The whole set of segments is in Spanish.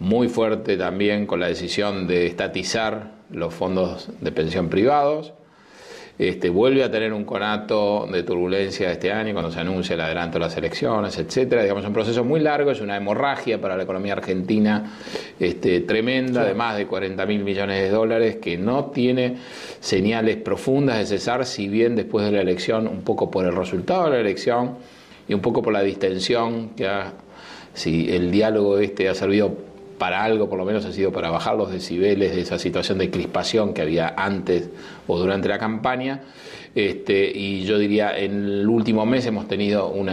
muy fuerte también con la decisión de estatizar los fondos de pensión privados. Vuelve a tener un conato de turbulencia este año cuando se anuncia el adelanto de las elecciones, etcétera. Digamos, un proceso muy largo, es una hemorragia para la economía argentina tremenda, de más de 40.000 millones de dólares, que no tiene señales profundas de cesar, si bien después de la elección, un poco por el resultado de la elección y un poco por la distensión si el diálogo ha servido para algo, por lo menos ha sido para bajar los decibeles de esa situación de crispación que había antes o durante la campaña. Y yo diría, en el último mes hemos tenido un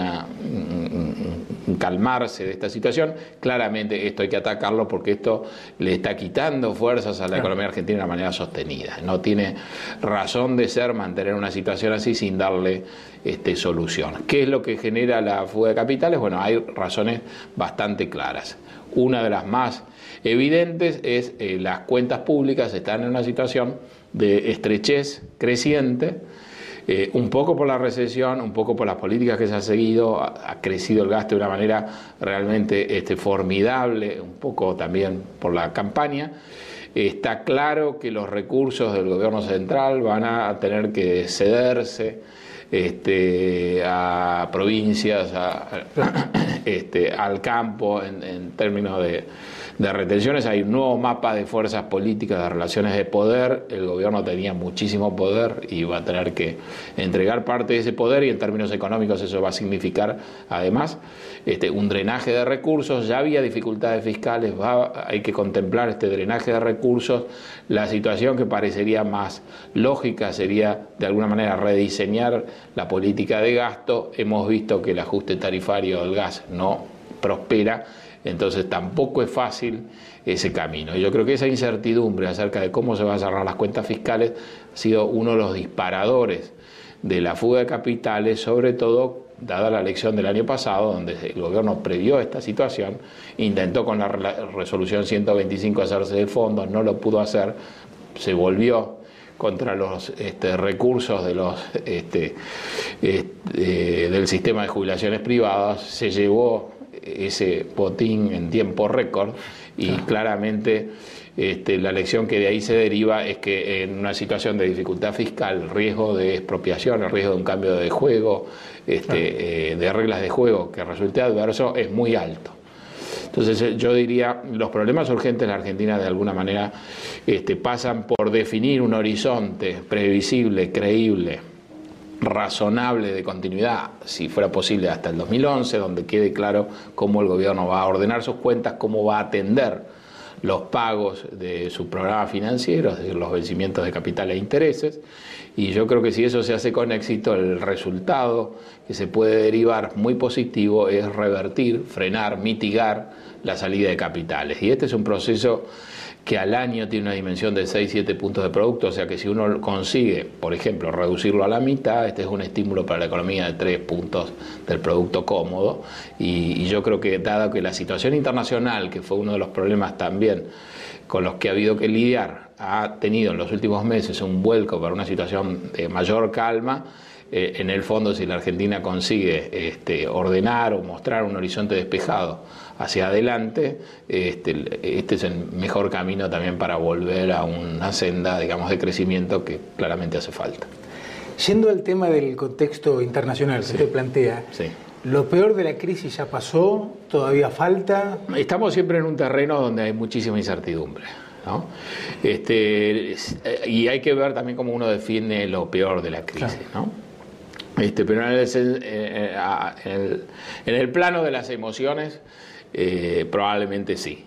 calmarse de esta situación. Claramente esto hay que atacarlo porque esto le está quitando fuerzas a la economía argentina de una manera sostenida. No tiene razón de ser mantener una situación así sin darle solución. ¿Qué es lo que genera la fuga de capitales? Bueno, hay razones bastante claras. Una de las más evidentes es las cuentas públicas están en una situación de estrechez creciente, un poco por la recesión, un poco por las políticas que se han seguido, ha crecido el gasto de una manera realmente formidable, un poco también por la campaña. Está claro que los recursos del gobierno central van a tener que cederse a provincias, al campo en términos de retenciones. Hay un nuevo mapa de fuerzas políticas, de relaciones de poder. El gobierno tenía muchísimo poder y va a tener que entregar parte de ese poder, y en términos económicos eso va a significar además un drenaje de recursos. Ya había dificultades fiscales, hay que contemplar este drenaje de recursos. La situación que parecería más lógica sería de alguna manera rediseñar la política de gasto. Hemos visto que el ajuste tarifario del gas no prospera, entonces tampoco es fácil ese camino. Y yo creo que esa incertidumbre acerca de cómo se van a cerrar las cuentas fiscales ha sido uno de los disparadores de la fuga de capitales, sobre todo dada la elección del año pasado, donde el gobierno previó esta situación, intentó con la resolución 125 hacerse de fondos, no lo pudo hacer, se volvió contra los recursos de del sistema de jubilaciones privadas, se llevó ese botín en tiempo récord y claramente la lección que de ahí se deriva es que en una situación de dificultad fiscal, el riesgo de expropiación, el riesgo de un cambio de juego, de reglas de juego que resulte adverso es muy alto. Entonces yo diría, los problemas urgentes de la Argentina de alguna manera pasan por definir un horizonte previsible, creíble, razonable de continuidad, si fuera posible hasta el 2011, donde quede claro cómo el gobierno va a ordenar sus cuentas, cómo va a atender los pagos de sus programas financieros, es decir, los vencimientos de capital e intereses. Y yo creo que si eso se hace con éxito, el resultado que se puede derivar muy positivo es revertir, frenar, mitigar la salida de capitales. Y este es un proceso que al año tiene una dimensión de 6-7 puntos de producto, o sea que si uno consigue, por ejemplo, reducirlo a la mitad, este es un estímulo para la economía de 3 puntos del producto cómodo. Y yo creo que, dado que la situación internacional, que fue uno de los problemas también con los que ha habido que lidiar, ha tenido en los últimos meses un vuelco para una situación de mayor calma, en el fondo, si la Argentina consigue ordenar o mostrar un horizonte despejado hacia adelante, este es el mejor camino también para volver a una senda, digamos, de crecimiento que claramente hace falta. Yendo al tema del contexto internacional que usted plantea, ¿lo peor de la crisis ya pasó? ¿Todavía falta? Estamos siempre en un terreno donde hay muchísima incertidumbre, ¿no? Y hay que ver también cómo uno define lo peor de la crisis, ¿no? Pero en el plano de las emociones, probablemente sí.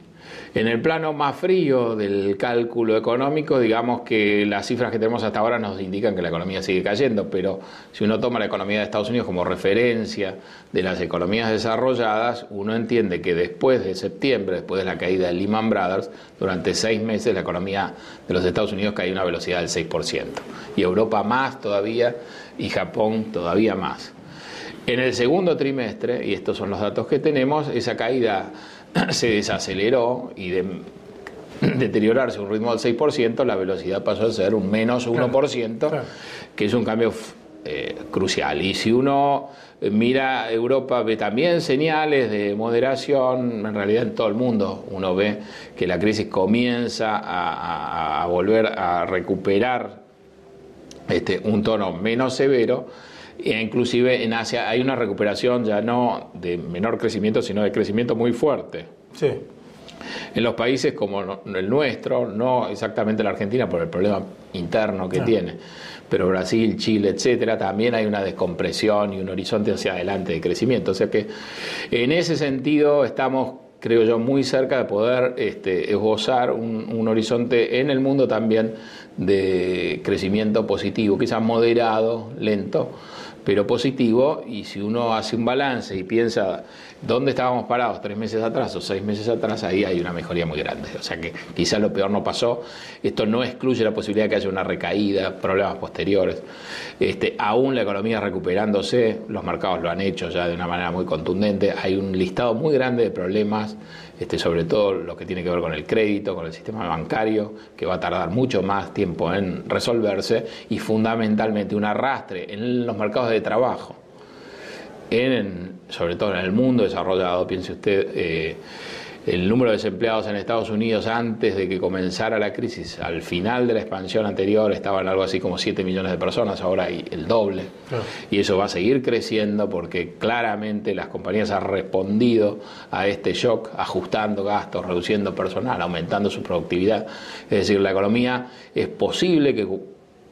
En el plano más frío del cálculo económico, digamos que las cifras que tenemos hasta ahora nos indican que la economía sigue cayendo, pero si uno toma la economía de Estados Unidos como referencia de las economías desarrolladas, uno entiende que después de septiembre, después de la caída de Lehman Brothers, durante 6 meses la economía de los Estados Unidos cayó a una velocidad del 6%, y Europa más todavía, y Japón todavía más. En el segundo trimestre, y estos son los datos que tenemos, esa caída se desaceleró y de deteriorarse a un ritmo del 6%, la velocidad pasó a ser un menos 1%, que es un cambio crucial. Y si uno mira Europa, ve también señales de moderación. En realidad en todo el mundo uno ve que la crisis comienza a volver a recuperar un tono menos severo, e inclusive en Asia hay una recuperación ya no de menor crecimiento, sino de crecimiento muy fuerte. Sí. En los países como el nuestro, no exactamente la Argentina por el problema interno que tiene, pero Brasil, Chile, etcétera, también hay una descompresión y un horizonte hacia adelante de crecimiento. O sea que en ese sentido estamos, creo yo, muy cerca de poder esbozar un horizonte en el mundo también de crecimiento positivo, quizás moderado, lento, pero positivo. Y si uno hace un balance y piensa dónde estábamos parados 3 meses atrás o 6 meses atrás, ahí hay una mejoría muy grande. O sea que quizás lo peor no pasó. Esto no excluye la posibilidad de que haya una recaída, problemas posteriores. Aún la economía recuperándose, los mercados lo han hecho ya de una manera muy contundente. Hay un listado muy grande de problemas, sobre todo lo que tiene que ver con el crédito, con el sistema bancario, que va a tardar mucho más tiempo en resolverse, y fundamentalmente un arrastre en los mercados de trabajo, sobre todo en el mundo desarrollado. Piense usted, el número de desempleados en Estados Unidos antes de que comenzara la crisis, al final de la expansión anterior, estaban algo así como 7 millones de personas, ahora hay el doble. Claro. Y eso va a seguir creciendo porque claramente las compañías han respondido a este shock, ajustando gastos, reduciendo personal, aumentando su productividad. Es decir, la economía es posible que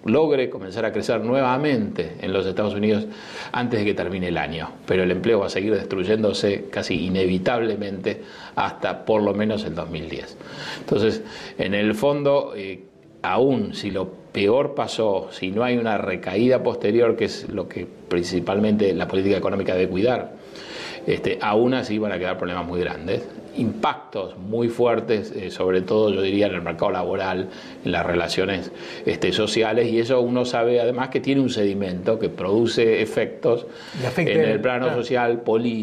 logre comenzar a crecer nuevamente en los Estados Unidos antes de que termine el año, pero el empleo va a seguir destruyéndose casi inevitablemente hasta por lo menos el 2010. Entonces, en el fondo, aún si lo peor pasó, si no hay una recaída posterior, que es lo que principalmente la política económica debe cuidar, aún así van a quedar problemas muy grandes, impactos muy fuertes, sobre todo yo diría en el mercado laboral, en las relaciones sociales, y eso uno sabe además que tiene un sedimento que produce efectos en el plano social, político.